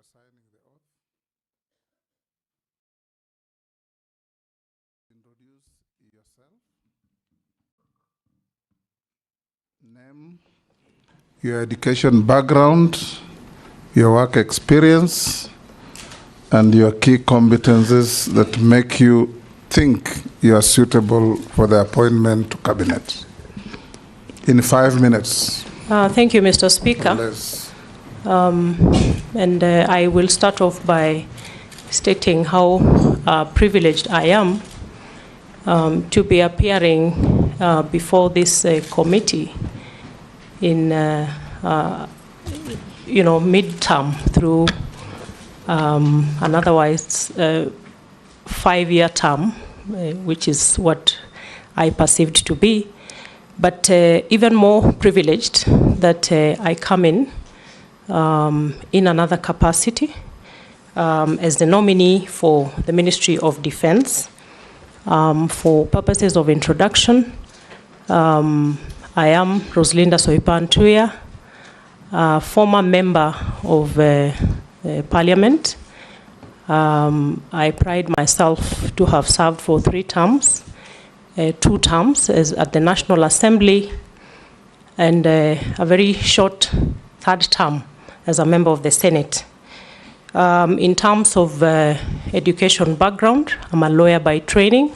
after signing the oath, introduce yourself, name, your education background, your work experience, and your key competencies that make you think you are suitable for the appointment to cabinet. In 5 minutes. Thank you, Mr. Speaker. I will start off by stating how privileged I am to be appearing before this committee in, mid-term through an otherwise 5-year term, which is what I perceived to be. But even more privileged that I come in another capacity as the nominee for the Ministry of Defense. For purposes of introduction, I am Rosalinda Soipan Tuya, former member of Parliament. I pride myself to have served for 3 terms. 2 terms as at the National Assembly, and a very short 3rd term as a member of the Senate. In terms of education background, I'm a lawyer by training,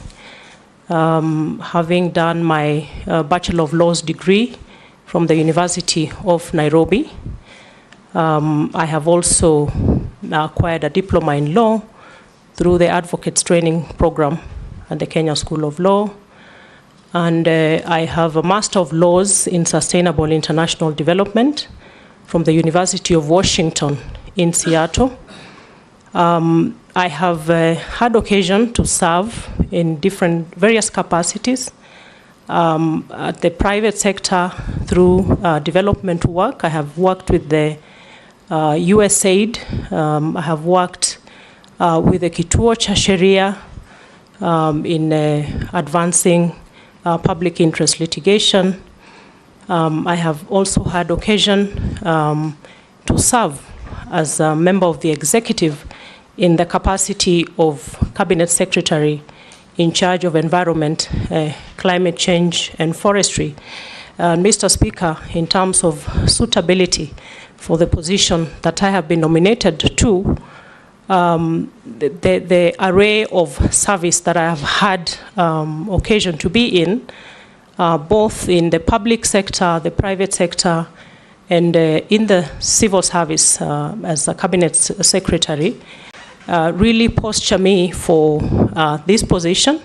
having done my Bachelor of Laws degree from the University of Nairobi. I have also acquired a diploma in law through the Advocates Training Program at the Kenya School of Law. And I have a Master of Laws in Sustainable International Development from the University of Washington in Seattle. I have had occasion to serve in various capacities at the private sector through development work. I have worked with the USAID. I have worked with the Kituo cha Sheria in advancing public interest litigation. I have also had occasion to serve as a member of the executive in the capacity of Cabinet Secretary in charge of environment, climate change, and forestry. Mr. Speaker, in terms of suitability for the position that I have been nominated to, the array of service that I have had occasion to be in, both in the public sector, the private sector, and in the civil service as a cabinet secretary, really posture me for this position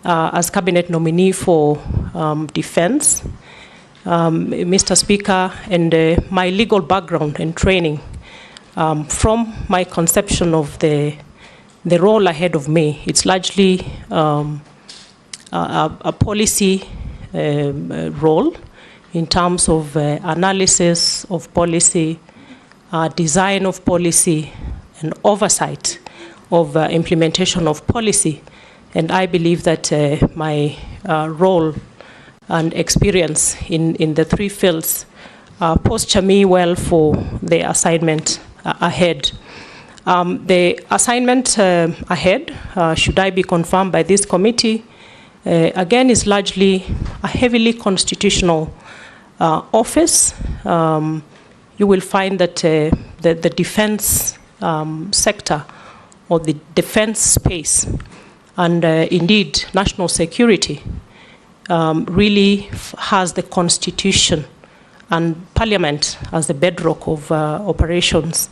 as cabinet nominee for defense. Mr. Speaker, and my legal background and training, from my conception of the role ahead of me, it's largely a policy role in terms of analysis of policy, design of policy, and oversight of implementation of policy. And I believe that my role and experience in the 3 fields posture me well for the assignment ahead. The assignment ahead, should I be confirmed by this committee, again is largely a heavily constitutional office. You will find that the defense sector or the defense space and indeed national security really has the Constitution and Parliament as the bedrock of operations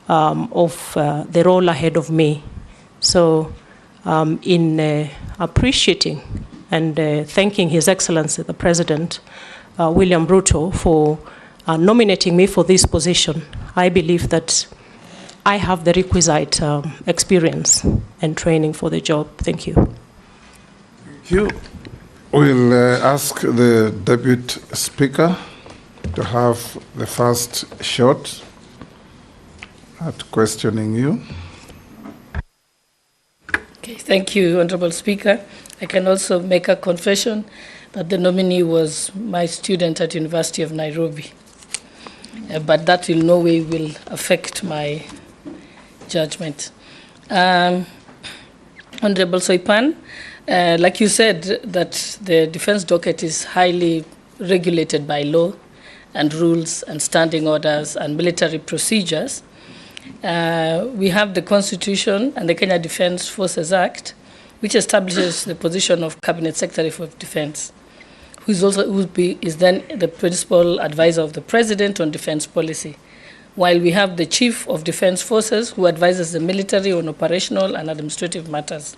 of the role ahead of me. So in appreciating and thanking His Excellency the President, William Ruto, for nominating me for this position, I believe that I have the requisite experience and training for the job. Thank you. Thank you. We'll ask the Deputy Speaker to have the first shot at questioning you. Okay, thank you, Honorable Speaker. I can also make a confession that the nominee was my student at University of Nairobi. But that in no way will affect my judgment. Honorable Soipan, like you said, that the defense docket is highly regulated by law and rules and standing orders and military procedures. We have the Constitution and the Kenya Defence Forces Act, which establishes the position of Cabinet Secretary for Defence, who is then the principal advisor of the President on defence policy, while we have the Chief of Defence Forces, who advises the military on operational and administrative matters.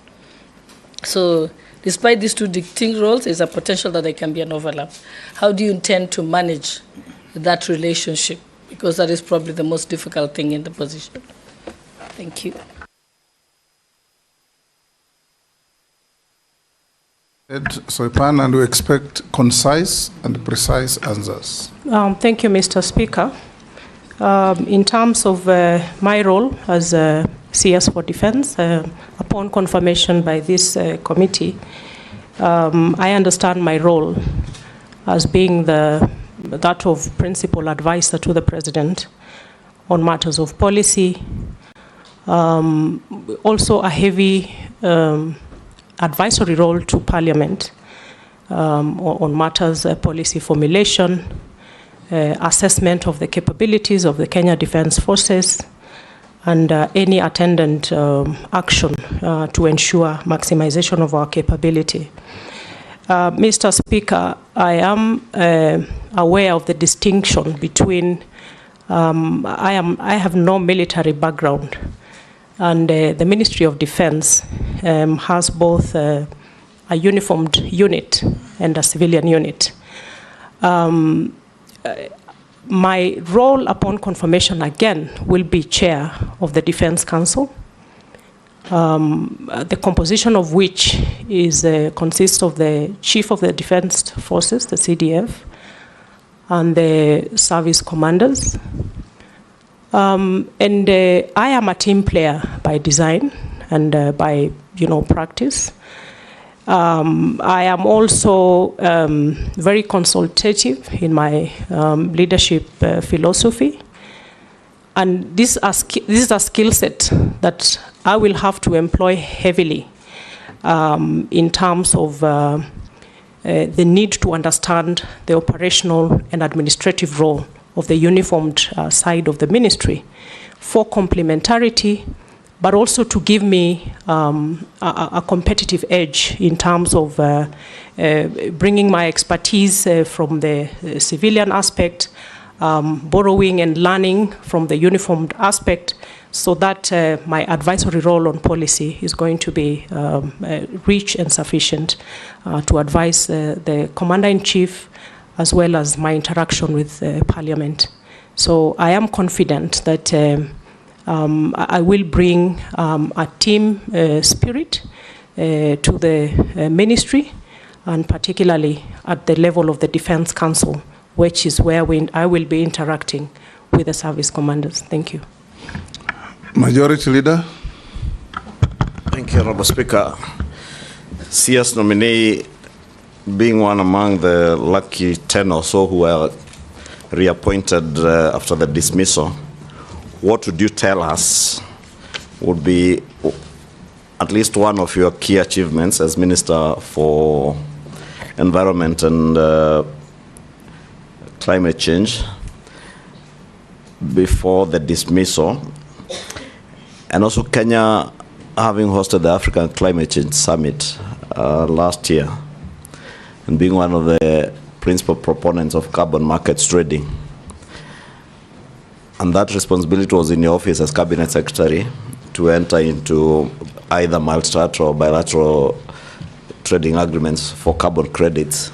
So, despite these two distinct roles, there's a potential that there can be an overlap. How do you intend to manage that relationship? Because that is probably the most difficult thing in the position. Thank you. Soipan, and we expect concise and precise answers. Thank you, Mr. Speaker. In terms of my role as CS for Defense, upon confirmation by this committee, I understand my role as being that of principal advisor to the President on matters of policy, also a heavy advisory role to Parliament on matters policy formulation, assessment of the capabilities of the Kenya Defence Forces, and any attendant action to ensure maximization of our capability. Mr. Speaker, I am aware of the distinction between, I have no military background, and the Ministry of Defence has both a uniformed unit and a civilian unit. My role upon confirmation again will be chair of the Defence Council, the composition of which is consists of the Chief of the Defence Forces, the CDF, and the service commanders. I am a team player by design and by practice. I am also very consultative in my leadership philosophy, and this is a skill set that I will have to employ heavily in terms of the need to understand the operational and administrative role of the uniformed side of the ministry for complementarity, but also to give me a competitive edge in terms of bringing my expertise from the civilian aspect, borrowing and learning from the uniformed aspect, so that my advisory role on policy is going to be rich and sufficient to advise the Commander-in-Chief as well as my interaction with Parliament. So I am confident that I will bring a team spirit to the ministry, and particularly at the level of the Defence Council, which is where I will be interacting with the service commanders. Thank you. Majority Leader. Thank you, Honorable Speaker. CS nominee, being one among the lucky 10 or so who were reappointed after the dismissal, what would you tell us would be at least one of your key achievements as Minister for Environment and Climate Change before the dismissal? And also Kenya having hosted the African Climate Change Summit last year and being one of the principal proponents of carbon markets trading. And that responsibility was in your office as Cabinet Secretary to enter into either multilateral or bilateral trading agreements for carbon credits.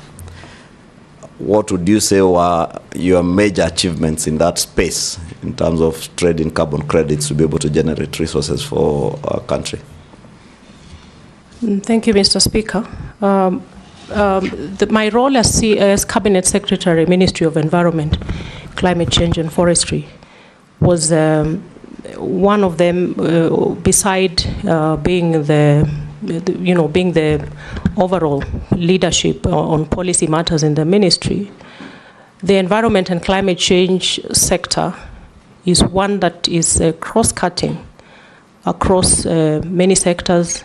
What would you say were your major achievements in that space in terms of trading carbon credits to be able to generate resources for our country? Thank you, Mr. Speaker. My role as Cabinet Secretary, Ministry of Environment, Climate Change and Forestry was one of them, beside being the overall leadership on policy matters in the ministry. The environment and climate change sector is one that is cross-cutting across many sectors,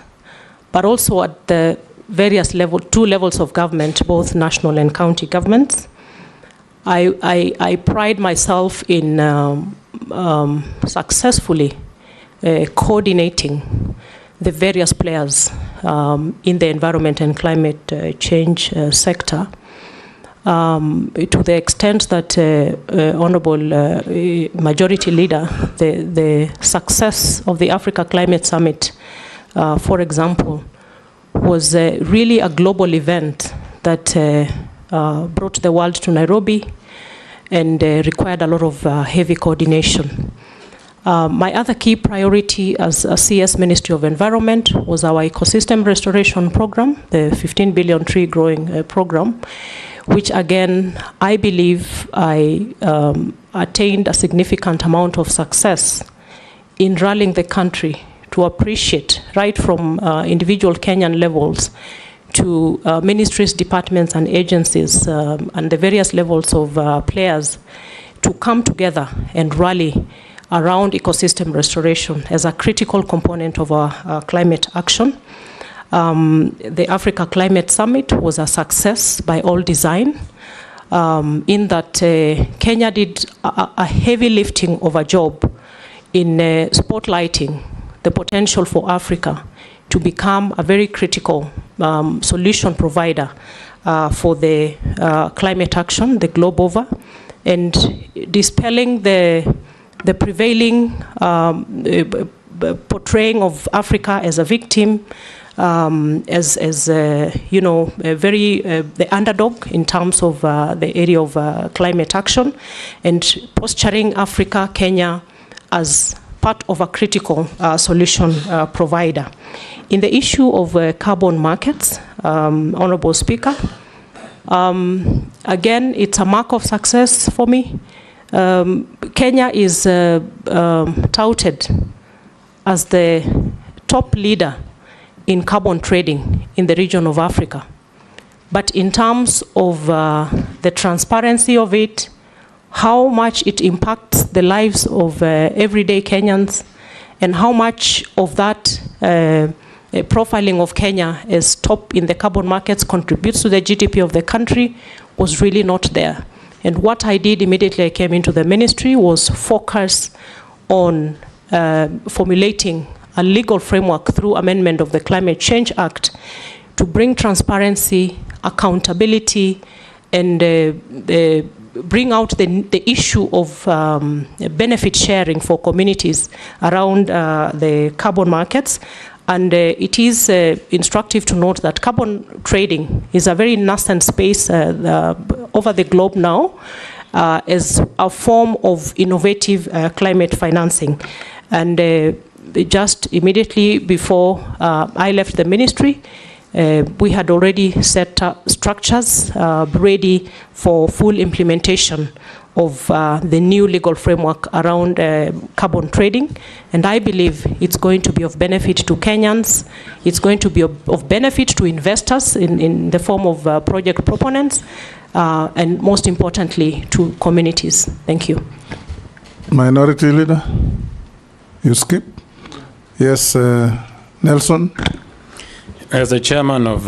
but also at the various two levels of government, both national and county governments. I pride myself in successfully coordinating the various players in the environment and climate change sector, to the extent that Honorable Majority Leader, the success of the Africa Climate Summit, for example, was really a global event that brought the world to Nairobi and required a lot of heavy coordination. My other key priority as a CS Ministry of Environment was our ecosystem restoration program, the 15 billion tree growing program, which again, I believe I attained a significant amount of success in rallying the country to appreciate, right from individual Kenyan levels to ministries, departments, and agencies, and the various levels of players, to come together and rally around ecosystem restoration as a critical component of our climate action. The Africa Climate Summit was a success by all design, in that Kenya did a heavy lifting of a job in spotlighting the potential for Africa to become a very critical solution provider for the climate action, the globe over, and dispelling the prevailing portraying of Africa as a victim, as you know, the underdog in terms of the area of climate action, and posturing Africa, Kenya, as part of a critical solution provider. In the issue of carbon markets, Honorable Speaker, again, it's a mark of success for me. Kenya is touted as the top leader in carbon trading in the region of Africa. But in terms of the transparency of it, how much it impacts the lives of everyday Kenyans, and how much of that profiling of Kenya as top in the carbon markets contributes to the GDP of the country was really not there. And what I did immediately I came into the ministry was focus on formulating a legal framework through amendment of the Climate Change Act to bring transparency, accountability, and bring out the issue of benefit sharing for communities around the carbon markets. And it is instructive to note that carbon trading is a very nascent space over the globe now as a form of innovative climate financing. And just immediately before I left the ministry, we had already set up structures ready for full implementation of the new legal framework around carbon trading. And I believe it's going to be of benefit to Kenyans. It's going to be of benefit to investors in the form of project proponents, and most importantly, to communities. Thank you. Minority Leader, you skip? Yes, Nelson. As the chairman of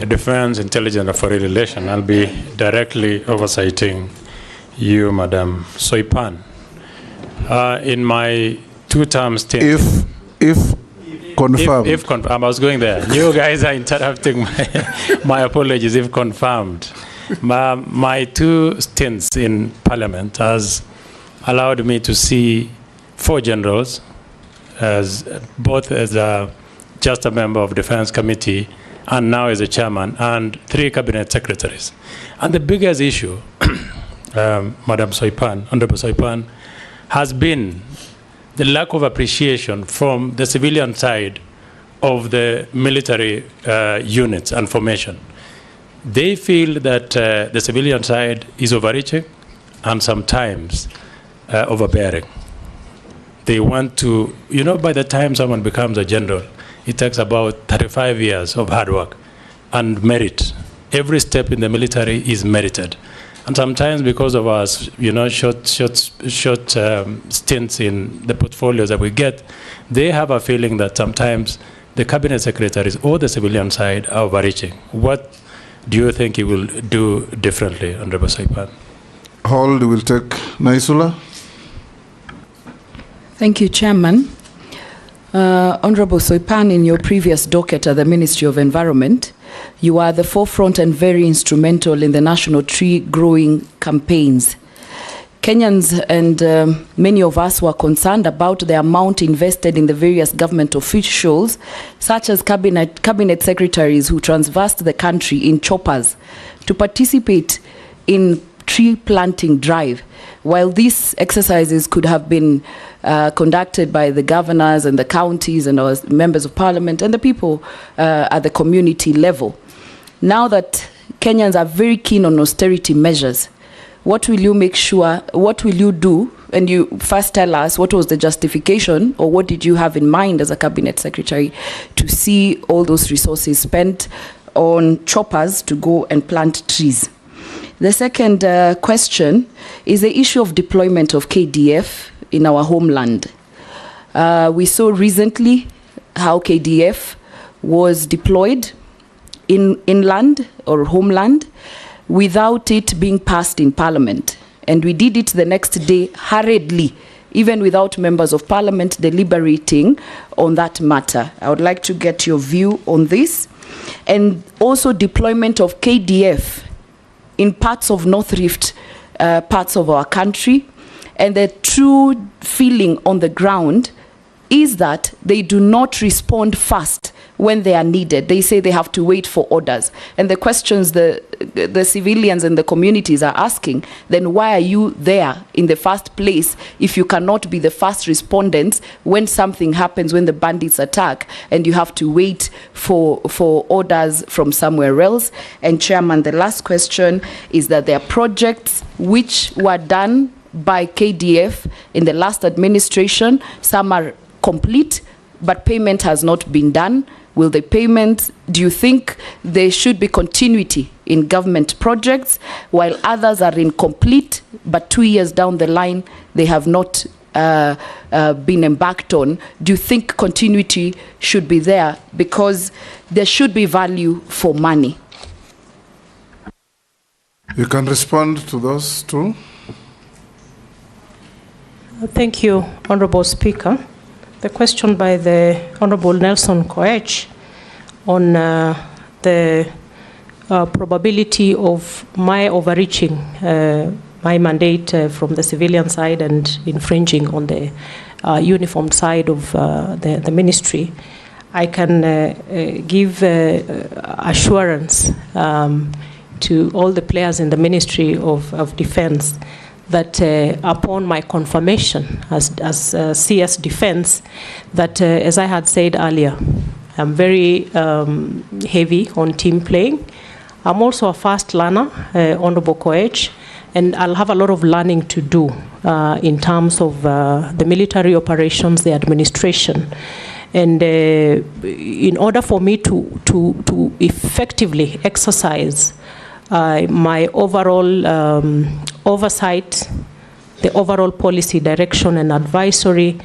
Defense, Intelligence and Foreign Relations, I'll be directly oversighting you, Madam Soipan. In my two-term stint, if confirmed. If confirmed, I was going there. You guys are interrupting my apologies. If confirmed, my two stints in Parliament has allowed me to see 4 generals, as both as just a member of Defense Committee and now as a chairman, and 3 cabinet secretaries. And the biggest issue, Madam Soipan, Honorable Soipan, has been the lack of appreciation from the civilian side of the military units and formation. They feel that the civilian side is overreaching and sometimes overbearing. They want to, you know, by the time someone becomes a general, it takes about 35 years of hard work and merit. Every step in the military is merited. And sometimes because of our, short stints in the portfolios that we get, they have a feeling that sometimes the cabinet secretaries or the civilian side are overreaching. What do you think you will do differently, Honorable Soipan? Hold will take Naisula. Thank you, Chairman. Honorable Soipan, in your previous docket at the Ministry of Environment, you are at the forefront and very instrumental in the national tree growing campaigns. Kenyans and many of us were concerned about the amount invested in the various government officials, such as cabinet secretaries who traversed the country in choppers to participate in tree planting drive. While these exercises could have been conducted by the governors and the counties and our members of parliament and the people at the community level. Now that Kenyans are very keen on austerity measures, what will you do? And you first tell us what was the justification, or what did you have in mind as a cabinet secretary to see all those resources spent on choppers to go and plant trees? The second question is the issue of deployment of KDF in our homeland. We saw recently how KDF was deployed inland or homeland without it being passed in Parliament. And we did it the next day hurriedly, even without members of Parliament deliberating on that matter. I would like to get your view on this. And also deployment of KDF in parts of North Rift, parts of our country. And the true feeling on the ground is that they do not respond fast when they are needed. They say they have to wait for orders. And the questions the civilians and the communities are asking, then why are you there in the first place if you cannot be the first respondents when something happens, when the bandits attack, and you have to wait for orders from somewhere else? And Chairman, the last question is that there are projects which were done by KDF in the last administration. Some are complete, but payment has not been done. Will the payment, do you think there should be continuity in government projects, while others are incomplete, but 2 years down the line, they have not been embarked on? Do you think continuity should be there? Because there should be value for money. You can respond to those two. Thank you, Honorable Speaker. The question by the Honorable Nelson Koech on the probability of my overreaching my mandate from the civilian side and infringing on the uniformed side of the ministry, I can give assurance to all the players in the Ministry of Defense that upon my confirmation as CS Defense, that as I had said earlier, I'm very heavy on team playing. I'm also a fast learner, Honorable Koech, and I'll have a lot of learning to do in terms of the military operations, the administration. And in order for me to effectively exercise my overall oversight, the overall policy direction and advisory,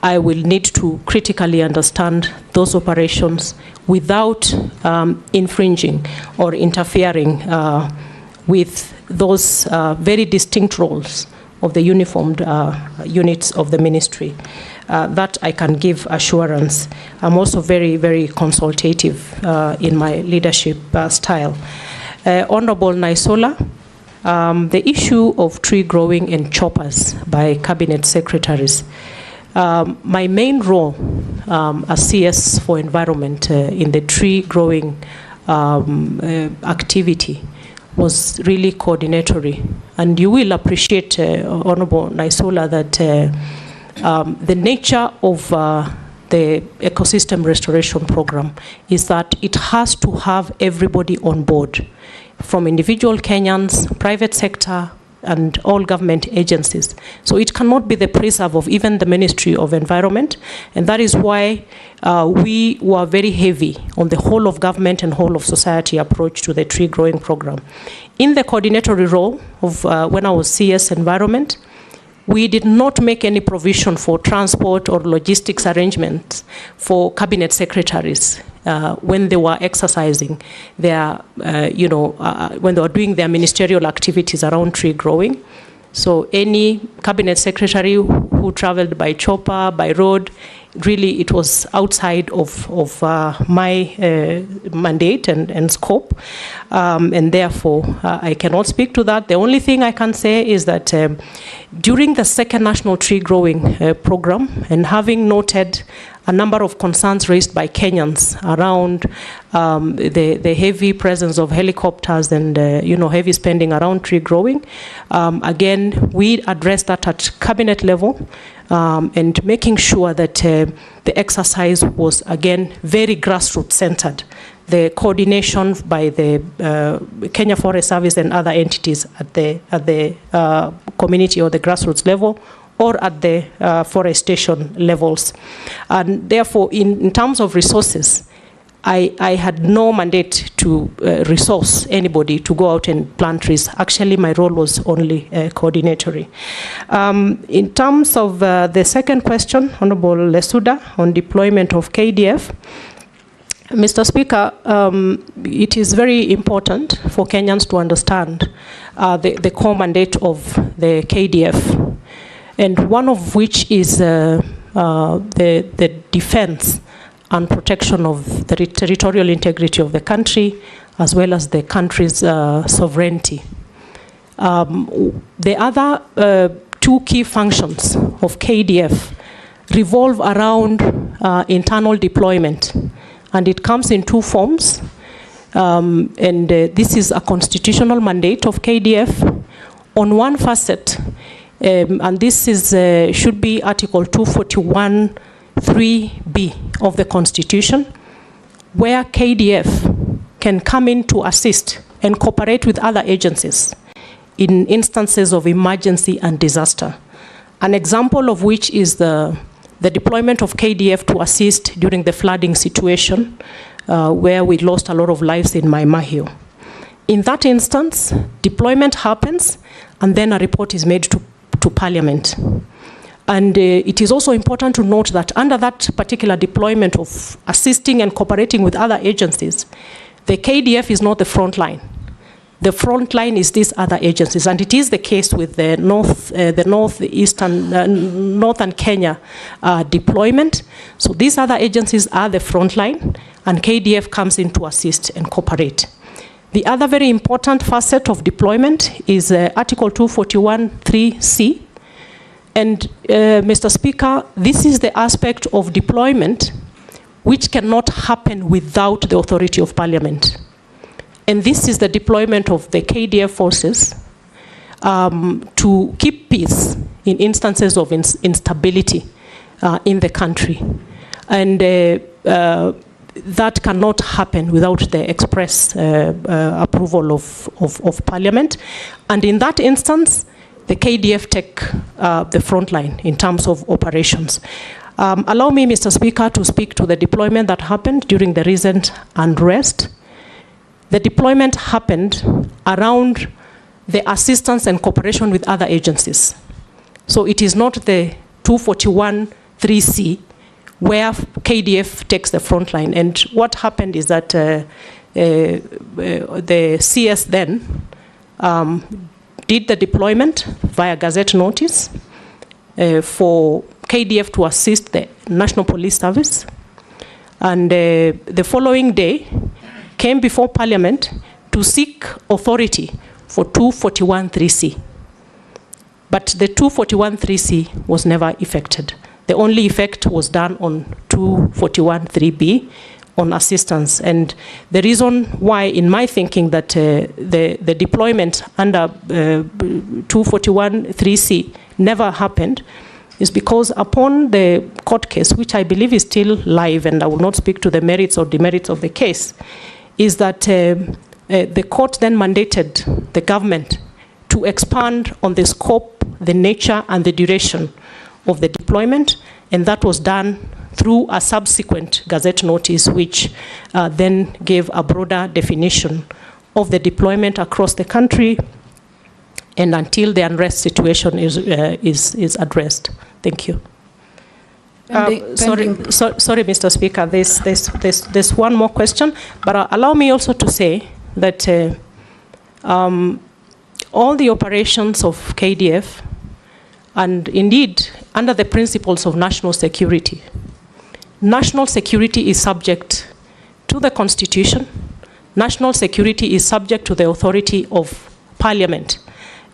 I will need to critically understand those operations without infringing or interfering with those very distinct roles of the uniformed units of the ministry. That I can give assurance. I'm also very, very consultative in my leadership style. Honorable Naisola, the issue of tree growing and choppers by cabinet secretaries. My main role as CS for environment in the tree growing activity was really coordinatory. And you will appreciate, Honorable Naisola, that the nature of the ecosystem restoration program is that it has to have everybody on board, from individual Kenyans, private sector, and all government agencies. So it cannot be the preserve of even the Ministry of Environment, and that is why we were very heavy on the whole of government and whole of society approach to the tree growing program. in the coordinatory role of when I was CS Environment, we did not make any provision for transport or logistics arrangements for cabinet secretaries when they were exercising their, when they were doing their ministerial activities around tree growing. So any cabinet secretary who traveled by chopper, by road, really it was outside of my mandate and scope, and therefore I cannot speak to that. The only thing I can say is that during the second national tree growing program, and having noted a number of concerns raised by Kenyans around the heavy presence of helicopters and heavy spending around tree growing, again we addressed that at cabinet level, and making sure that the exercise was again very grassroots centered. The coordination by the Kenya Forest Service and other entities at the community or the grassroots level, or at the forestation levels. And therefore, in terms of resources, I had no mandate to resource anybody to go out and plant trees. Actually, my role was only coordinatory. In terms of the second question, Honorable Lesuda, on deployment of KDF, Mr. Speaker, it is very important for Kenyans to understand the core mandate of the KDF, and one of which is the defense and protection of the territorial integrity of the country, as well as the country's sovereignty. The other two key functions of KDF revolve around internal deployment, and it comes in two forms. This is a constitutional mandate of KDF. On one facet, and this is should be Article 241(3)(b) of the Constitution, where KDF can come in to assist and cooperate with other agencies in instances of emergency and disaster. An example of which is the deployment of KDF to assist during the flooding situation, where we lost a lot of lives in Mai Mahiu. In that instance, deployment happens, and then a report is made to Parliament. And it is also important to note that under that particular deployment of assisting and cooperating with other agencies, the KDF is not the front line. The front line is these other agencies, and it is the case with the northern Kenya deployment. So these other agencies are the front line, and KDF comes in to assist and cooperate. The other very important facet of deployment is Article 241(3)(c). And Mr. Speaker, this is the aspect of deployment which cannot happen without the authority of Parliament. And this is the deployment of the KDF forces to keep peace in instances of instability in the country. And that cannot happen without the express approval of Parliament. And in that instance, the KDF take the front line in terms of operations. Allow me, Mr. Speaker, to speak to the deployment that happened during the recent unrest. The deployment happened around the assistance and cooperation with other agencies. So it is not the 241(3)(c), where KDF takes the front line. And what happened is that the CS then did the deployment via gazette notice for KDF to assist the National Police Service. And the following day came before Parliament to seek authority for 241(3)(c). But the 241(3)(c) was never effected. The only effect was done on 241(3)(b) on assistance. And the reason why, in my thinking, that the deployment under 241(3)(c) never happened is because upon the court case, which I believe is still live, and I will not speak to the merits or demerits of the case, is that the court then mandated the government to expand on the scope, the nature, and the duration of the deployment, and that was done through a subsequent gazette notice, which then gave a broader definition of the deployment across the country and until the unrest situation is addressed. Thank you. Sorry, Mr. Speaker, there's one more question, but allow me also to say that all the operations of KDF, and indeed under the principles of national security is subject to the Constitution. National security is subject to the authority of Parliament.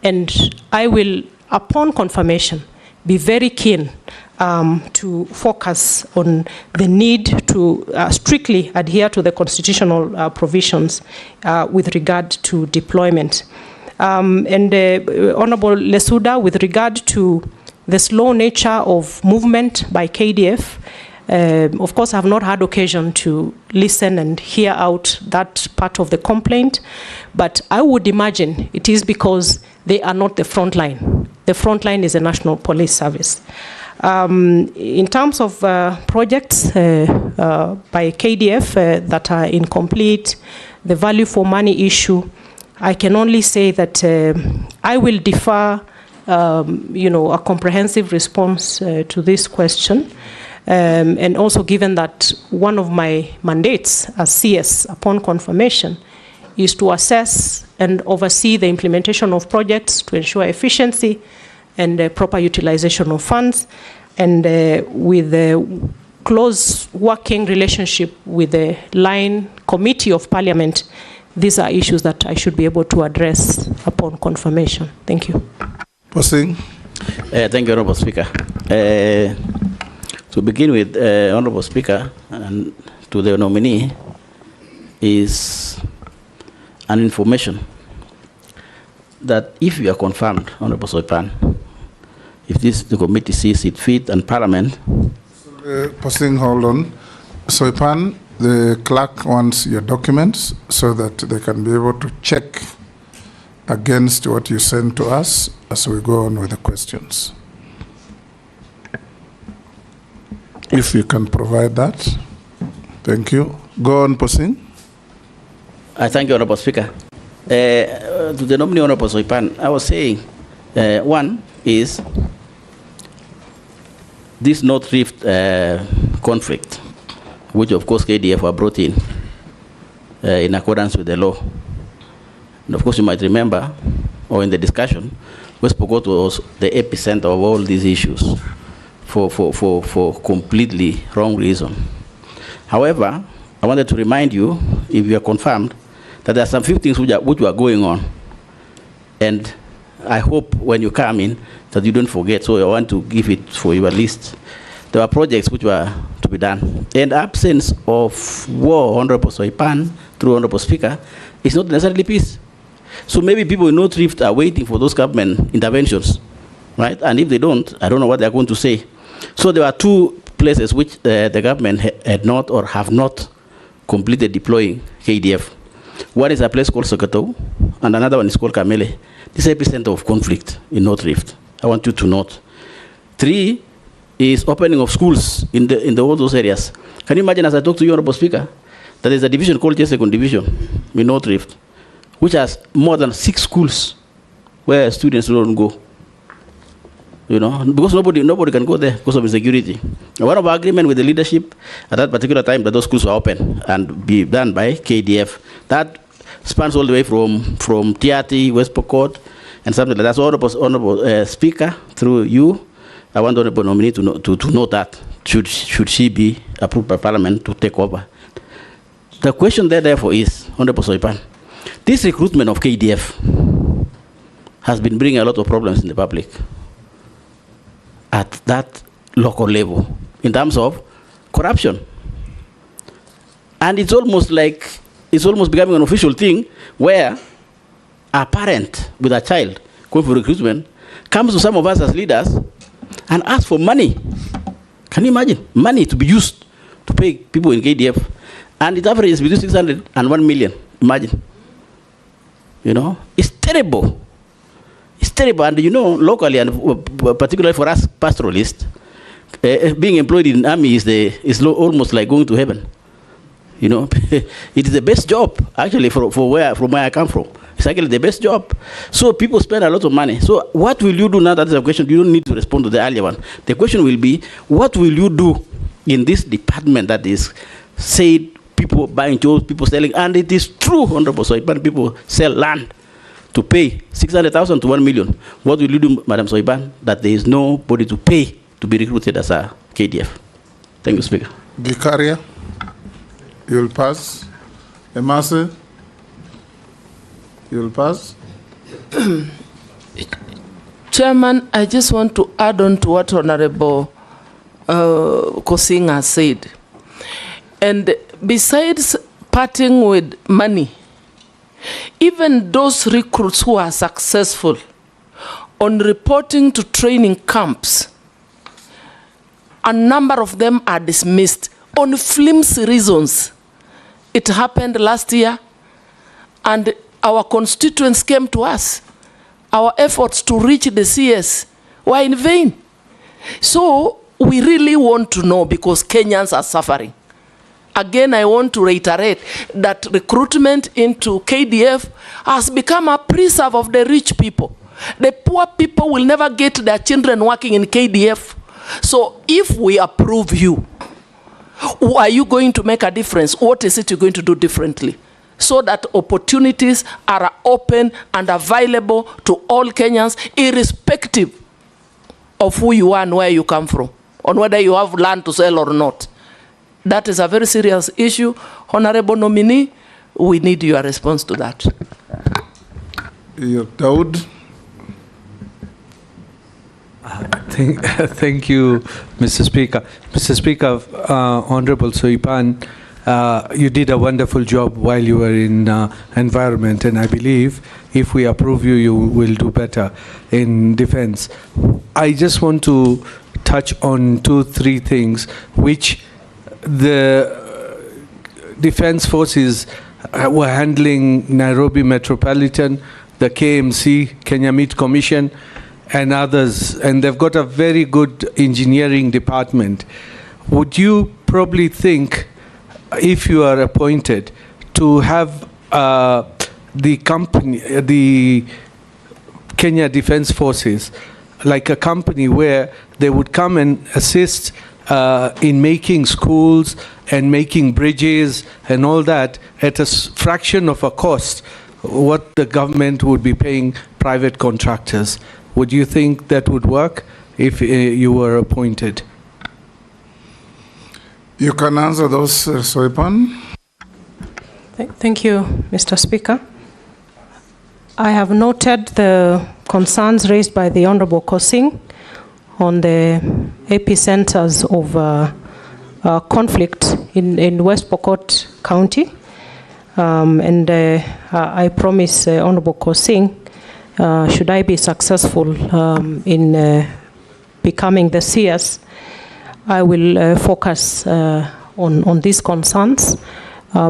And I will, upon confirmation, be very keen to focus on the need to strictly adhere to the constitutional provisions with regard to deployment. Honorable Lesuda, with regard to the slow nature of movement by KDF, of course, I have not had occasion to listen and hear out that part of the complaint, but I would imagine it is because they are not the front line. The front line is the National Police Service. In terms of projects by KDF that are incomplete, the value for money issue, I can only say that I will defer, a comprehensive response to this question. And also given that one of my mandates as CS upon confirmation is to assess and oversee the implementation of projects to ensure efficiency and proper utilization of funds, and with a close working relationship with the line committee of Parliament, these are issues that I should be able to address upon confirmation. Thank you. Posing. Thank you, Honorable Speaker. To begin with, Honorable Speaker, and to the nominee, is an information that if you are confirmed, Honorable Soipan, if the committee sees it fit and Parliament. Posting, hold on. Soipan, the clerk wants your documents so that they can be able to check against what you send to us as we go on with the questions. If you can provide that, thank you. Go on, Posing. I thank you, Honorable Speaker. To the nominee, Honorable Soipan, I was saying, one is this North Rift conflict, which of course KDF were brought in accordance with the law. And of course you might remember, or in the discussion, West Pokot was the epicenter of all these issues for completely wrong reason. However, I wanted to remind you, if you are confirmed, that there are some few things which were going on. And I hope when you come in that you don't forget, so I want to give it for your list. There were projects which were to be done. And absence of war, Honorable Soipan, through Honorable Speaker, is not necessarily peace. So maybe people in North Rift are waiting for those government interventions, right? And if they don't, I don't know what they're going to say. So there are two places which the government had not or have not completed deploying KDF. One is a place called Sokoto, and another one is called Kamele. This is epicenter of conflict in North Rift. I want you to note. 3 is opening of schools in all those areas. Can you imagine, as I talk to you, Honorable Speaker, that there's a division called J2nd Division in North Rift, which has more than 6 schools where students don't go. You know, because nobody can go there because of insecurity. And one of our agreement with the leadership at that particular time that those schools were open and be done by KDF. That spans all the way from Tiati, West Pokot, and something like that. So Honorable Speaker, through you, I want the Honorable nominee to know that should she be approved by Parliament to take over. The question there, therefore, is, Honorable Soipan, this recruitment of KDF has been bringing a lot of problems in the public at that local level in terms of corruption. And it's almost becoming an official thing where a parent with a child going for recruitment comes to some of us as leaders and asks for money. Can you imagine? Money to be used to pay people in KDF. And its average is between 600 and 1 million. Imagine. You know, it's terrible. It's terrible. And you know, locally, and particularly for us pastoralists, being employed in the army is almost like going to heaven. You know, it is the best job, actually, from where I come from. It's actually the best job. So people spend a lot of money. So what will you do now? That is a question. You don't need to respond to the earlier one. The question will be, what will you do in this department that is said people buying jobs, people selling, and it is true, Honorable Soipan, people sell land to pay 600,000 to 1 million. What will you do, Madam Soipan, that there is nobody to pay to be recruited as a KDF? Thank you, Speaker. Gikaria, you'll pass. Emase, you'll pass. Chairman, I just want to add on to what Honorable Kosinga said. And besides parting with money, even those recruits who are successful on reporting to training camps, a number of them are dismissed on flimsy reasons. It happened last year, and our constituents came to us. Our efforts to reach the CS were in vain. So we really want to know, because Kenyans are suffering. Again, I want to reiterate that recruitment into KDF has become a preserve of the rich people. The poor people will never get their children working in KDF. So if we approve you, are you going to make a difference? What is it you're going to do differently? So that opportunities are open and available to all Kenyans, irrespective of who you are and where you come from, on whether you have land to sell or not. That is a very serious issue. Honorable Nominee, we need your response to that. Daud. Thank you, Mr. Speaker. Mr. Speaker, Honorable Soipan, you did a wonderful job while you were in environment, and I believe if we approve you, you will do better in defense. I just want to touch on 2-3 things which the defense forces were handling: Nairobi Metropolitan, the KMC, Kenya Meat Commission, and others, and they've got a very good engineering department. Would you probably think, if you are appointed, to have the company, the Kenya Defense Forces, like a company where they would come and assist in making schools and making bridges and all that at a fraction of a cost what the government would be paying private contractors? Would you think that would work if you were appointed? You can answer those, Soipan. Thank you, Mr. Speaker. I have noted the concerns raised by the Honorable Kosing on the epicenters of conflict in West Pokot County. I promise Honorable Kosing, should I be successful in becoming the CS, I will focus on these concerns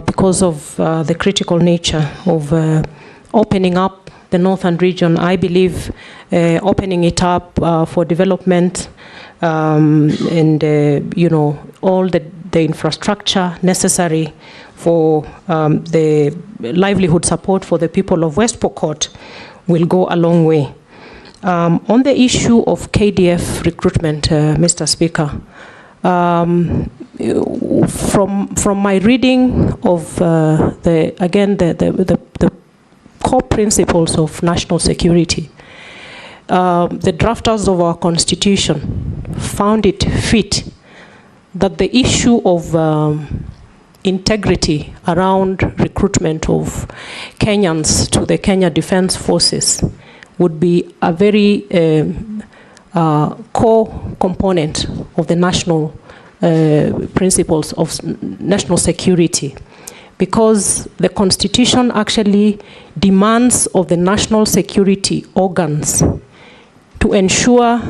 because of the critical nature of opening up the northern region. I believe opening it up for development and all the infrastructure necessary for the livelihood support for the people of West Pokot will go a long way. On the issue of KDF recruitment, Mr. Speaker, from my reading of the core principles of national security, the drafters of our constitution found it fit that the issue of integrity around recruitment of Kenyans to the Kenya Defense Forces would be a very core component of the national principles of national security, because the Constitution actually demands of the national security organs to ensure,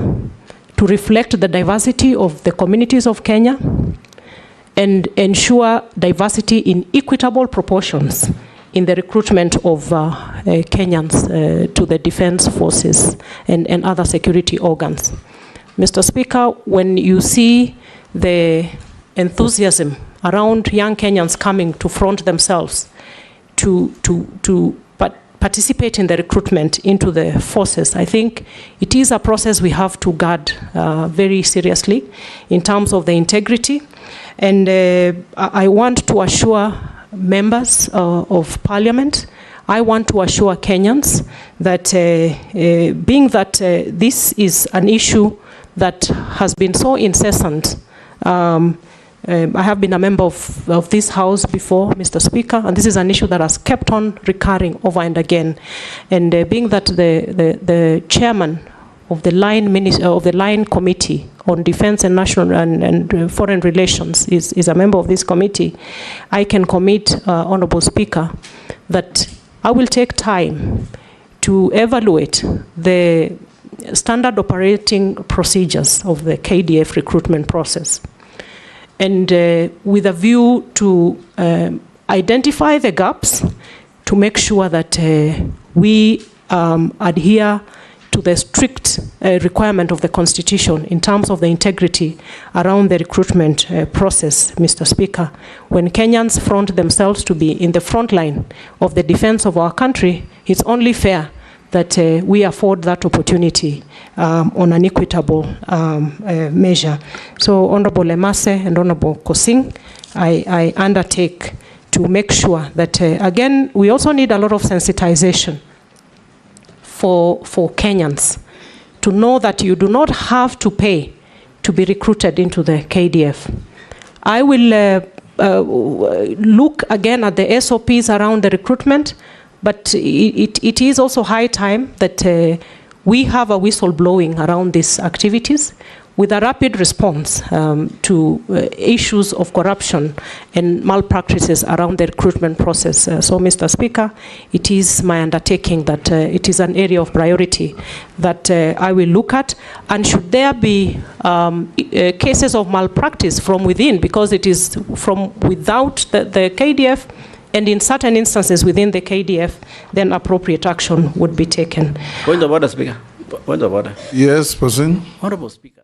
to reflect the diversity of the communities of Kenya and ensure diversity in equitable proportions in the recruitment of Kenyans to the defense forces and other security organs. Mr. Speaker, when you see the enthusiasm around young Kenyans coming to front themselves to participate in the recruitment into the forces. I think it is a process we have to guard very seriously in terms of the integrity. And I want to assure members of Parliament, I want to assure Kenyans that being that this is an issue that has been so incessant, I have been a member of this House before, Mr. Speaker, and this is an issue that has kept on recurring over and again. And being that the chairman of the line committee on defense and national and foreign relations is a member of this committee, I can commit, Honorable Speaker, that I will take time to evaluate the standard operating procedures of the KDF recruitment process, and with a view to identify the gaps, to make sure that we adhere to the strict requirement of the Constitution in terms of the integrity around the recruitment process, Mr. Speaker. When Kenyans front themselves to be in the front line of the defense of our country, it's only fair that we afford that opportunity on an equitable measure. So, Honorable Emase and Honorable Kosing, I undertake to make sure that, again, we also need a lot of sensitization for Kenyans to know that you do not have to pay to be recruited into the KDF. I will look again at the SOPs around the recruitment, but it is also high time that we have a whistleblowing around these activities with a rapid response to issues of corruption and malpractices around the recruitment process. So, Mr. Speaker, it is my undertaking that it is an area of priority that I will look at. And should there be cases of malpractice from within, because it is from without the KDF, and in certain instances within the KDF, then appropriate action would be taken. Point of order, Speaker. Point of order. Yes, person. Honorable Speaker.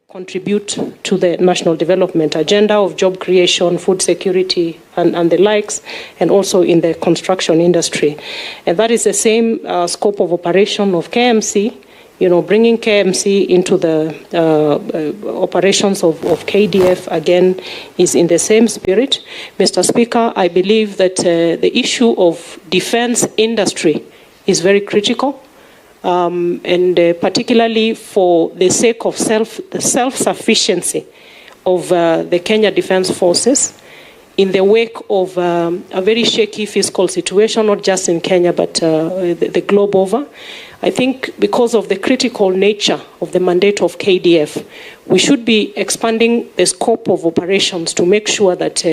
contribute to the national development agenda of job creation, food security, and the likes, and also in the construction industry. And that is the same scope of operation of KMC. You know, bringing KMC into the operations of KDF, again, is in the same spirit. Mr. Speaker, I believe that the issue of defense industry is very critical. And particularly for the sake of the self-sufficiency of the Kenya Defence Forces in the wake of a very shaky fiscal situation, not just in Kenya, but the globe over. I think because of the critical nature of the mandate of KDF, we should be expanding the scope of operations to make sure that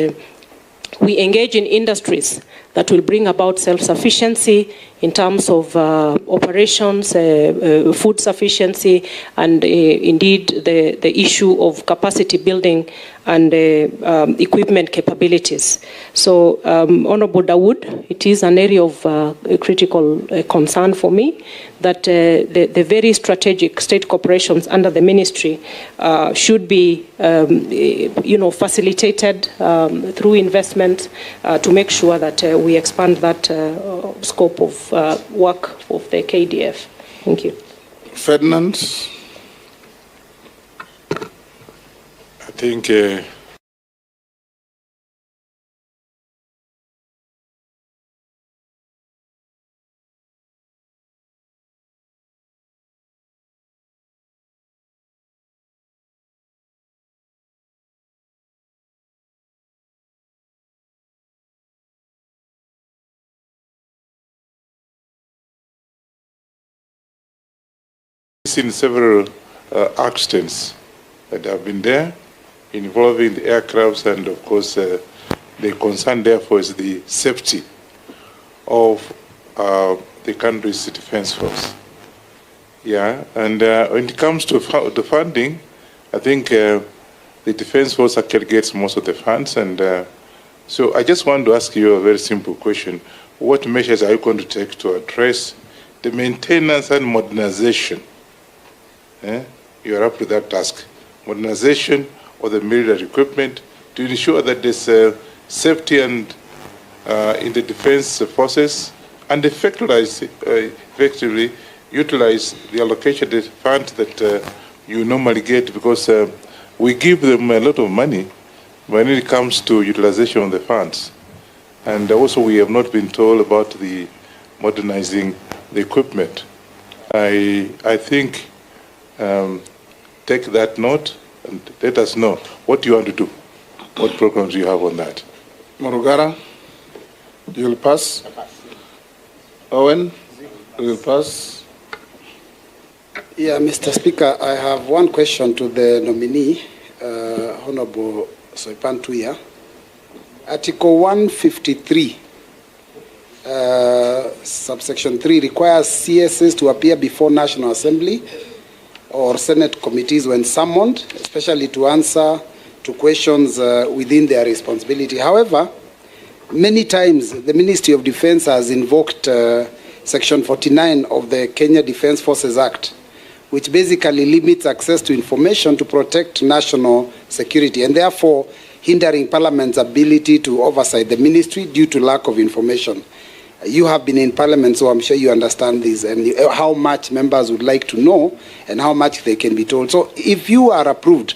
we engage in industries that will bring about self-sufficiency in terms of operations, food sufficiency, and indeed the issue of capacity building and equipment capabilities. So, Honorable Dawood, it is an area of critical concern for me that the very strategic state corporations under the ministry should be, facilitated through investment to make sure that we expand that scope of work of the KDF. Thank you. Ferdinand. I think seen several accidents that have been there involving the aircrafts, and of course the concern therefore is the safety of the country's defense force. Yeah, and when it comes to the funding, I think the defense force actually gets most of the funds, and so I just want to ask you a very simple question. What measures are you going to take to address the maintenance and modernization? You are up to that task. Modernization of the military equipment to ensure that there's safety and in the defense forces, and effectively utilize the allocated funds that you normally get, because we give them a lot of money when it comes to utilization of the funds. And also we have not been told about the modernizing the equipment. I think take that note and let us know what you want to do. What programs you have on that? Morugara, you will pass. Owen, you will pass. Yeah, Mr. Speaker, I have one question to the nominee, Honorable Soipan Tuya. Article 153, subsection 3 requires CSs to appear before National Assembly or Senate committees when summoned, especially to answer to questions within their responsibility. However, many times the Ministry of Defense has invoked Section 49 of the Kenya Defense Forces Act, which basically limits access to information to protect national security, and therefore hindering Parliament's ability to oversight the ministry due to lack of information. You have been in Parliament, so I'm sure you understand this, and how much members would like to know and how much they can be told. So if you are approved,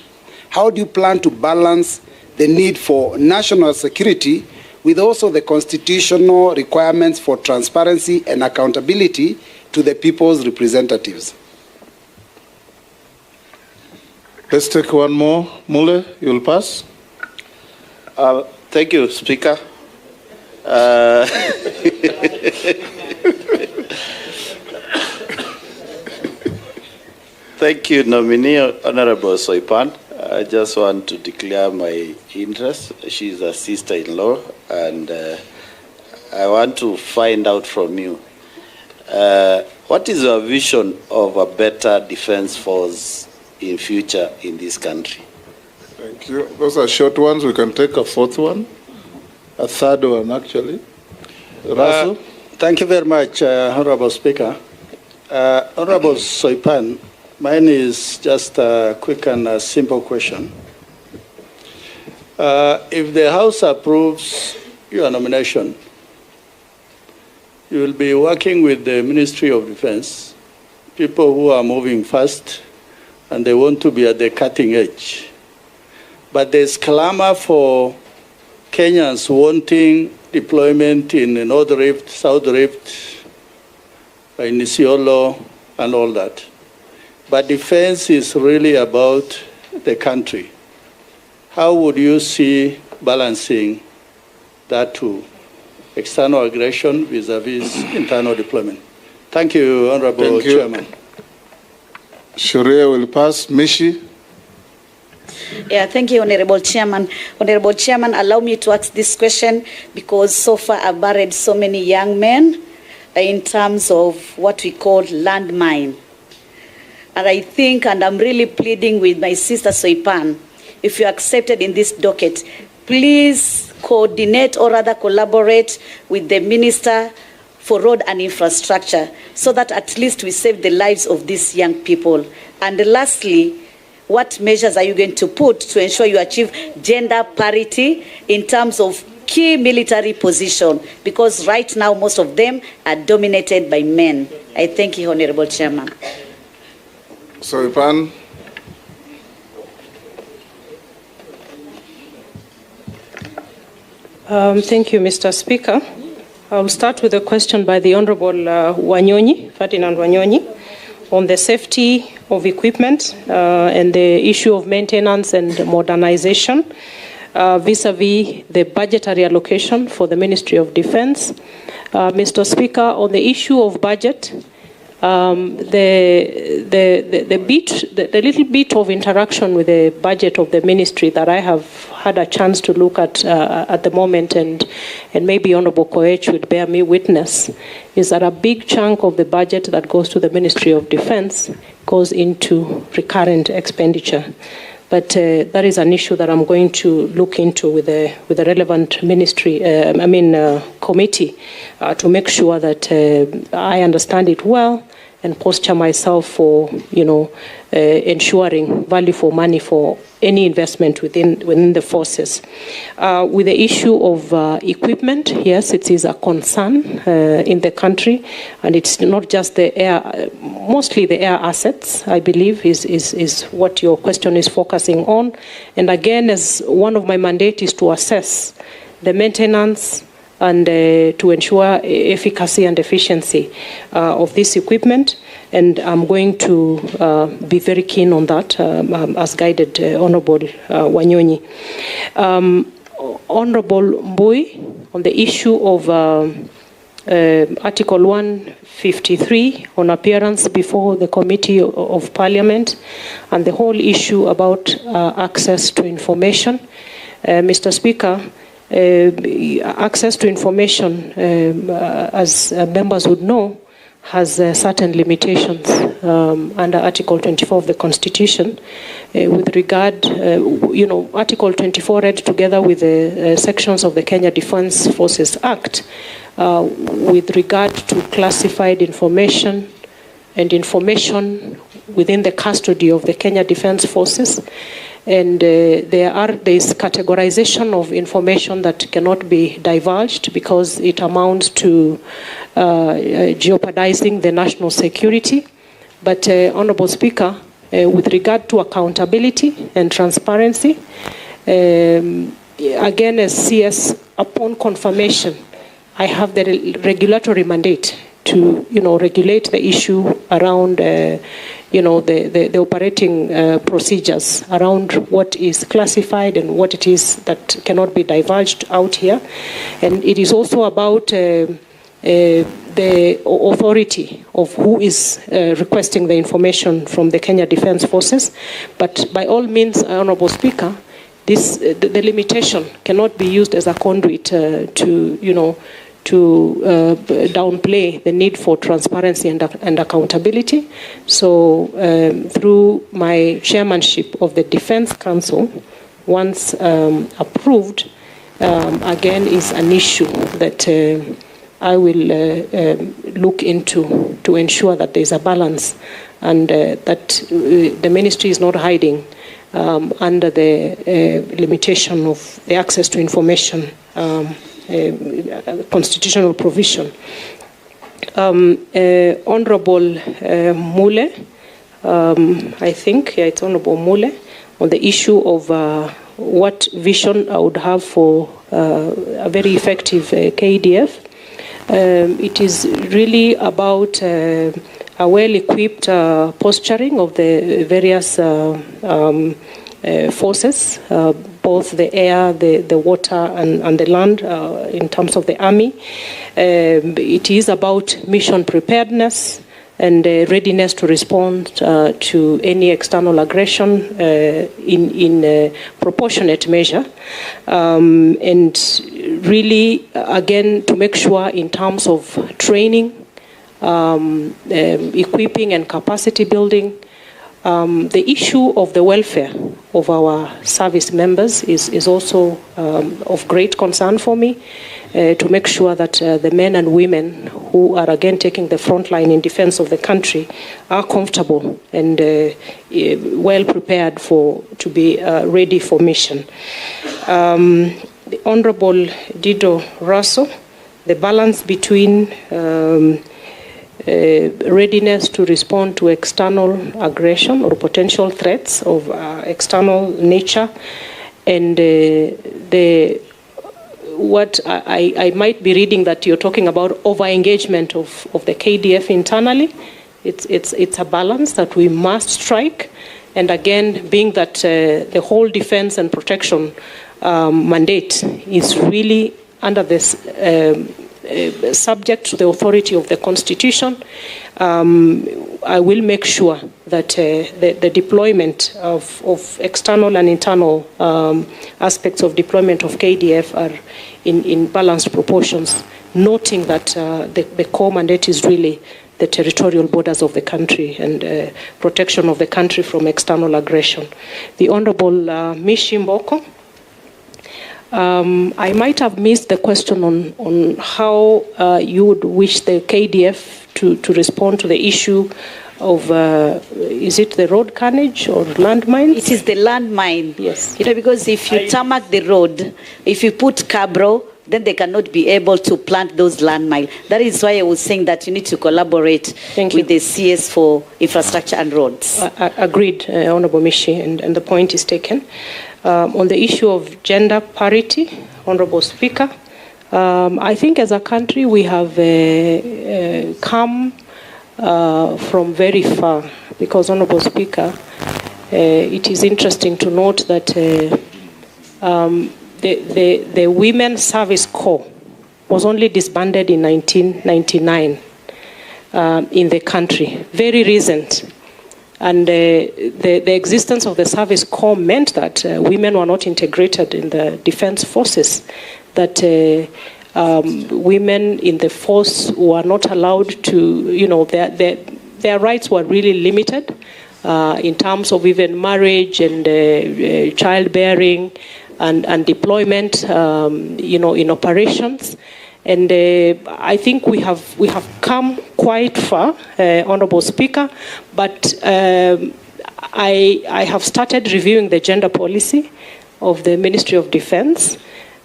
how do you plan to balance the need for national security with also the constitutional requirements for transparency and accountability to the people's representatives? Let's take one more. Mule, you will pass. Thank you, Speaker. Thank you, Nominee Honorable Soipan. I just want to declare my interest. She's a sister-in-law, and I want to find out from you, what is your vision of a better defense force in future in this country? Thank you. Those are short ones. We can take a fourth one. A third one, actually. Russell? Thank you very much, Honorable Speaker. Honorable Soipan, Mine is just a quick and a simple question. If the House approves your nomination, you will be working with the Ministry of Defense, people who are moving fast and they want to be at the cutting edge. But there's clamor for Kenyans wanting deployment in the North Rift, South Rift, in Isiolo, and all that. But defense is really about the country. How would you see balancing that to external aggression vis-a-vis internal deployment? Thank you, Honorable Chairman. Sharia will pass. Mishi. Yeah, thank you, Honorable Chairman. Honorable Chairman, allow me to ask this question because so far I've buried so many young men in terms of what we call landmine. And I think, and I'm really pleading with my sister Soipan, if you're accepted in this docket, please coordinate or rather collaborate with the Minister for Road and Infrastructure so that at least we save the lives of these young people. And lastly, what measures are you going to put to ensure you achieve gender parity in terms of key military position? Because right now, most of them are dominated by men. I thank you, Honorable Chairman. Soipan. Thank you, Mr. Speaker. I'll start with a question by the Honorable Wanyonyi, Ferdinand Wanyonyi, on the safety of equipment and the issue of maintenance and modernization vis-a-vis the budgetary allocation for the Ministry of Defense. Mr. Speaker, on the issue of budget, the little bit of interaction with the budget of the ministry that I have had a chance to look at the moment, and maybe Honorable Koech would bear me witness, is that a big chunk of the budget that goes to the Ministry of Defense goes into recurrent expenditure. But that is an issue that I'm going to look into with the relevant ministry, committee, to make sure that I understand it well and posture myself for, ensuring value for money for any investment within the forces. With the issue of equipment, yes, it is a concern in the country, and it's not just the air, mostly the air assets, I believe, is what your question is focusing on. And again, as one of my mandates is to assess the maintenance and to ensure efficacy and efficiency of this equipment. And I'm going to be very keen on that, as guided Honorable Wanyonyi. Honorable Mbui, on the issue of Article 153 on appearance before the Committee of Parliament and the whole issue about access to information. Mr. Speaker, access to information, as members would know, has certain limitations under Article 24 of the Constitution. With regard, Article 24 read together with the sections of the Kenya Defence Forces Act with regard to classified information and information within the custody of the Kenya Defence Forces. And there is categorization of information that cannot be divulged because it amounts to jeopardizing the national security. But, Honorable Speaker, with regard to accountability and transparency, again, as CS, upon confirmation, I have the regulatory mandate to, regulate the issue around, the operating procedures around what is classified and what it is that cannot be divulged out here. And it is also about the authority of who is requesting the information from the Kenya Defence Forces. But by all means, Honourable Speaker, the limitation cannot be used as a conduit to downplay the need for transparency and accountability. So through my chairmanship of the Defence Council, once approved, again is an issue that I will look into to ensure that there's a balance and that the ministry is not hiding under the limitation of the access to information constitutional provision. Honorable Mule, I think, yeah, it's Honorable Mule, on the issue of what vision I would have for a very effective KDF. It is really about a well-equipped posturing of the various forces, both the air, the water, and the land in terms of the army. It is about mission preparedness and readiness to respond to any external aggression in a proportionate measure. And really, again, to make sure in terms of training, equipping and capacity building, the issue of the welfare of our service members is also of great concern for me, to make sure that the men and women who are again taking the front line in defense of the country are comfortable and well prepared to be ready for mission. The Honorable Dido Raso, the balance between readiness to respond to external aggression or potential threats of external nature, and what I might be reading that you're talking about over-engagement of the KDF internally. It's a balance that we must strike, and again, being that the whole defense and protection mandate is really under this subject to the authority of the Constitution, I will make sure that the deployment of external and internal aspects of deployment of KDF are in balanced proportions, noting that the core mandate is really the territorial borders of the country and protection of the country from external aggression. The Honorable Mishi Mboko, I might have missed the question on how you would wish the KDF to respond to the issue of, is it the road carnage or landmines? It is the landmine. Yes. You know, because if you tarmac the road, if you put cabro, then they cannot be able to plant those landmines. That is why I was saying that you need to collaborate with the CS for infrastructure and roads. Agreed, Honorable Mishi, and the point is taken. On the issue of gender parity, Honorable Speaker, I think as a country we have come from very far, because, Honorable Speaker, it is interesting to note that the Women's Service Corps was only disbanded in 1999 in the country, very recent. And the existence of the Service Corps meant that women were not integrated in the defense forces, that women in the force were not allowed to, you know, their rights were really limited in terms of even marriage and childbearing and deployment, you know, in operations. And I think we have come quite far, Honorable Speaker, but I have started reviewing the gender policy of the Ministry of Defense,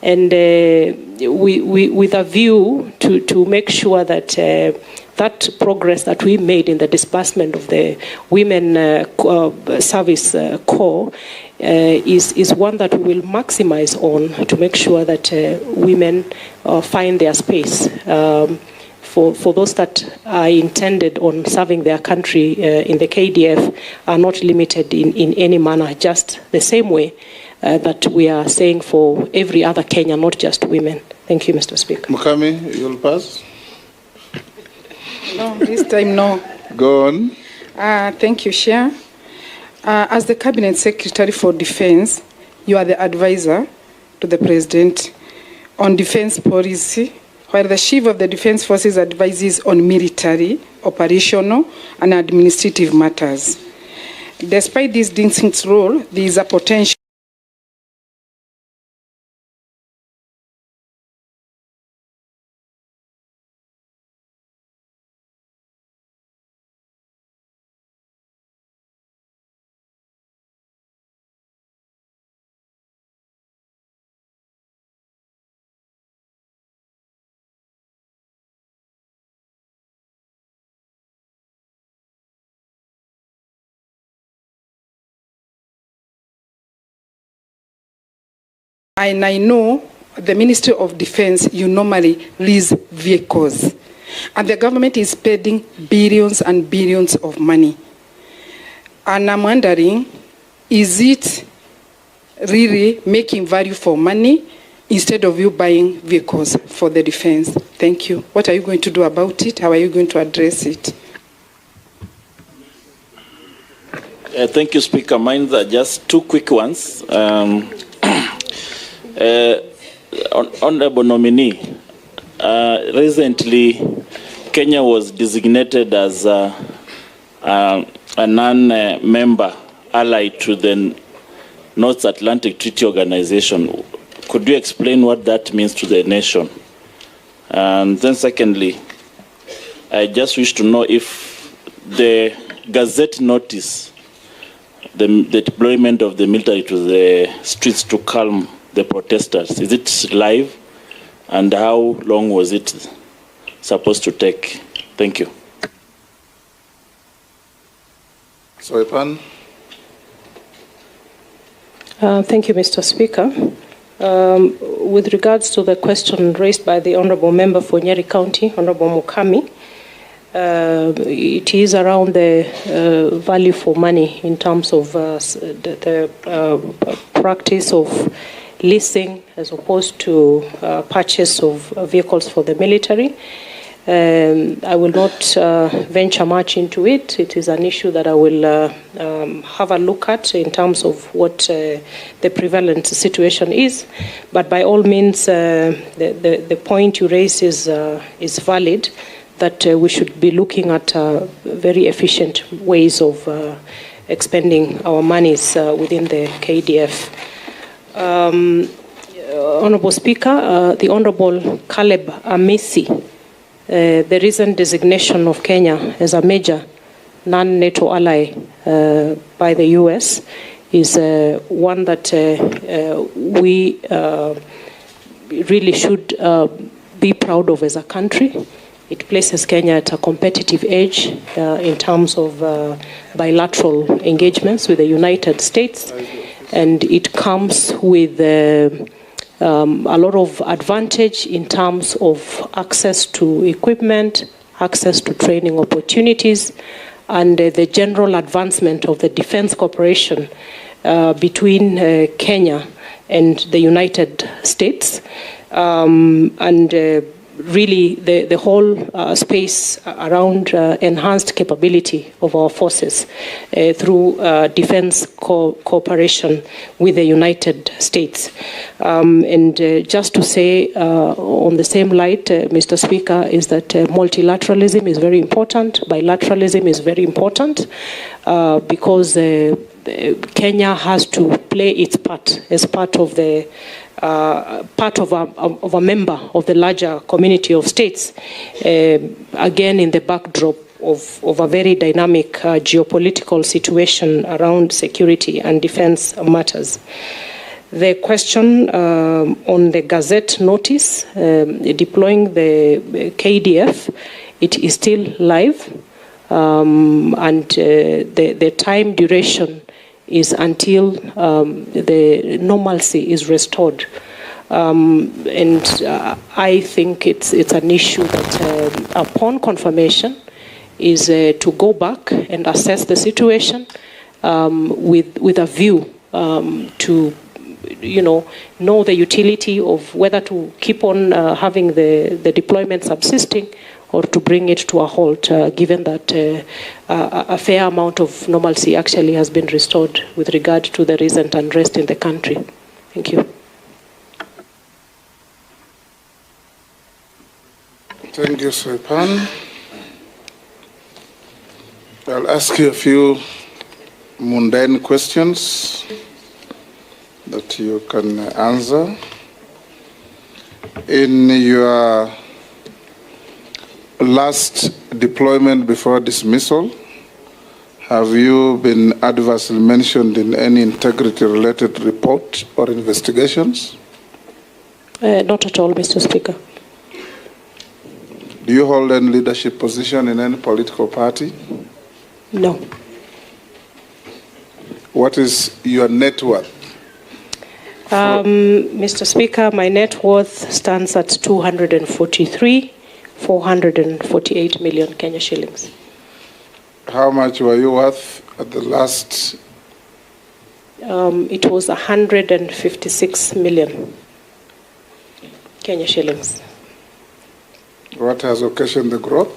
and with a view to make sure that that progress that we made in the disbursement of the Women Service Corps is one that we will maximize on to make sure that women find their space for those that are intended on serving their country in the KDF are not limited in any manner, just the same way that we are saying for every other Kenyan, not just women. Thank you, Mr. Speaker. Mukami, you'll pass? No, this time no. Go on. Thank you, Chair. As the Cabinet Secretary for Defense, you are the advisor to the President on defense policy, while the Chief of the Defense Forces advises on military, operational, and administrative matters. Despite this distinct role, there is a potential And I know the Ministry of Defense, you normally lease vehicles. And the government is spending billions and billions of money. And I'm wondering, is it really making value for money instead of you buying vehicles for the defense? Thank you. What are you going to do about it? How are you going to address it? Thank you, Speaker. Mine are just two quick ones. Honorable Nominee, recently Kenya was designated as a non-member ally to the North Atlantic Treaty Organization. Could you explain what that means to the nation? And then secondly, I just wish to know if the Gazette notice, the deployment of the military to the streets to calm the protesters, is it live? And how long was it supposed to take? Thank you. Soipan. Thank you, Mr. Speaker. With regards to the question raised by the Honourable Member for Nyeri County, Honourable Mukami, it is around the value for money in terms of the practice of leasing as opposed to purchase of vehicles for the military. I will not venture much into it. It is an issue that I will have a look at in terms of what the prevalent situation is. But by all means, the point you raise is valid, that we should be looking at very efficient ways of expending our monies within the KDF. Honourable Speaker, the Honourable Caleb Amisi, the recent designation of Kenya as a major non-NATO ally by the US is one that we really should be proud of as a country. It places Kenya at a competitive edge in terms of bilateral engagements with the United States, and it comes with a lot of advantage in terms of access to equipment, access to training opportunities, and the general advancement of the defense cooperation between Kenya and the United States. Really the whole space around enhanced capability of our forces through defense cooperation with the United States. Just to say on the same light, Mr. Speaker, is that multilateralism is very important, bilateralism is very important, because Kenya has to play its part as part of the part of a member of the larger community of states, again in the backdrop of a very dynamic geopolitical situation around security and defense matters. The question on the Gazette notice deploying the KDF, it is still live, and the time duration is until the normalcy is restored. I think it's an issue that upon confirmation is to go back and assess the situation with a view to know the utility of whether to keep on having the deployment subsisting or to bring it to a halt, given that a fair amount of normalcy actually has been restored with regard to the recent unrest in the country. Thank you. Thank you, Soipan. I'll ask you a few mundane questions that you can answer. In your last deployment before dismissal, have you been adversely mentioned in any integrity-related report or investigations? Not at all, Mr. Speaker. Do you hold any leadership position in any political party? No. What is your net worth? Mr. Speaker, my net worth stands at 243,448 million Kenya shillings. How much were you worth at the last? It was 156 million Kenya shillings. What has occasioned the growth?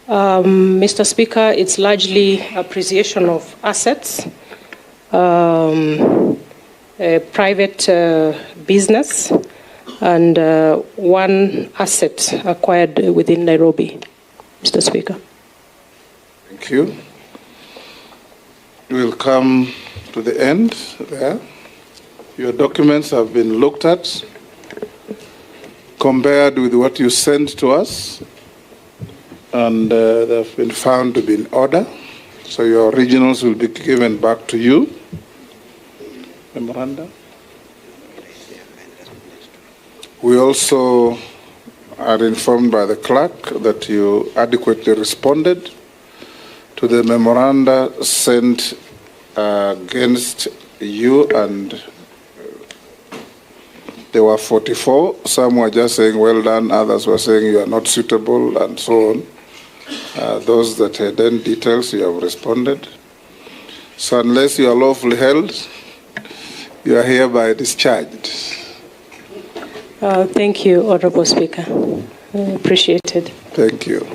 Mr. Speaker, it's largely appreciation of assets, private business, and one asset acquired within Nairobi, Mr. Speaker. Thank you. We'll come to the end there. Your documents have been looked at, compared with what you sent to us, and they've been found to be in order. So your originals will be given back to you. Memoranda. We also are informed by the clerk that you adequately responded to the memoranda sent against you, and there were 44. Some were just saying, well done. Others were saying you are not suitable, and so on. Those that had any details, you have responded. So unless you are lawfully held, you are hereby discharged. Thank you, Honorable Speaker. Appreciated. Thank you.